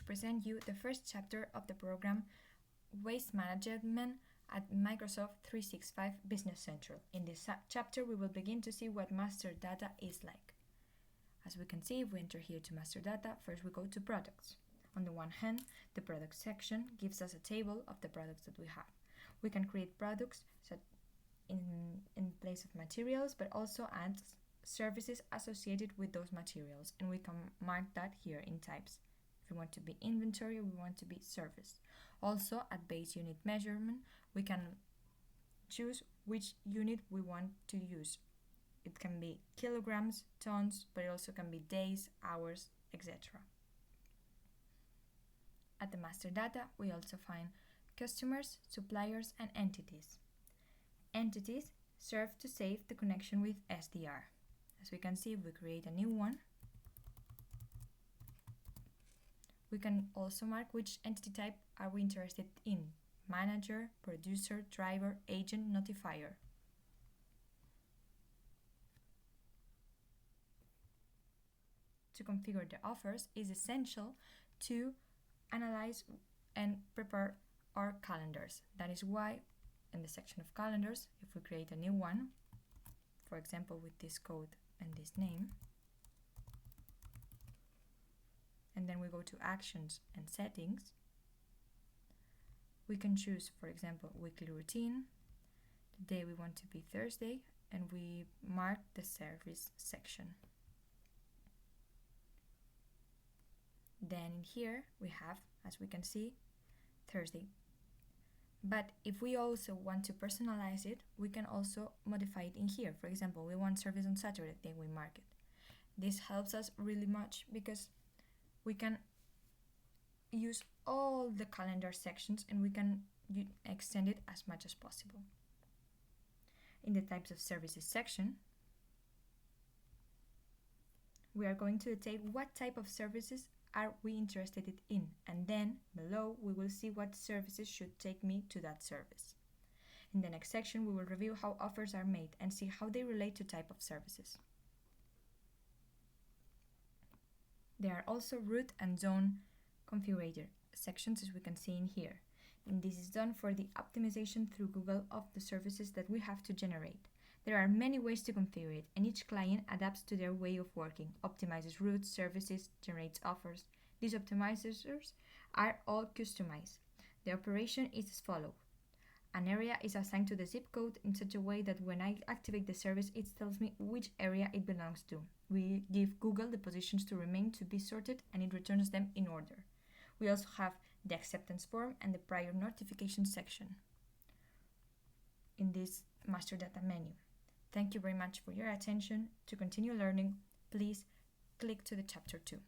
to present you the first chapter of the program Waste Management at Microsoft 365 Business Central. In this chapter, we will begin to see what master data is like. As we can see, if we enter here to master data, first we go to products. On the one hand, the product section gives us a table of the products that we have. We can create products in place of materials, but also add services associated with those materials, and we can mark that here in types. If we want to be inventory, we want to be service. Also, at base unit measurement, we can choose which unit we want to use. It can be kilograms, tons, but it also can be days, hours, etc. At the master data, we also find customers, suppliers, and entities. Entities serve to save the connection with SDR. As we can see, if we create a new one, we can also mark which entity type are we interested in: manager, producer, driver, agent, notifier. To configure the offers, it is essential to analyze and prepare our calendars. That is why in the section of calendars, if we create a new one, for example with this code and this name, and then we go to actions and settings, we can choose, for example, weekly routine. The day we want to be Thursday, and we mark the service section. Then in here we have, as we can see, Thursday. But if we also want to personalize it, we can also modify it in here. For example, we want service on Saturday, then we mark it. This helps us really much because we can use all the calendar sections and we can extend it as much as possible. In the types of services section, we are going to detail what type of services are we interested in, and then below we will see what services should take me to that service. In the next section, we will review how offers are made and see how they relate to type of services. There are also route and zone configurator sections, as we can see in here. And this is done for the optimization through Google of the services that we have to generate. There are many ways to configure it, and each client adapts to their way of working, optimizes routes, services, generates offers. These optimizers are all customized. The operation is as follows. An area is assigned to the zip code in such a way that when I activate the service, it tells me which area it belongs to. We give Google the positions to remain to be sorted, and it returns them in order. We also have the acceptance form and the prior notification section in this master data menu. Thank you very much for your attention. To continue learning, please click to the chapter 2.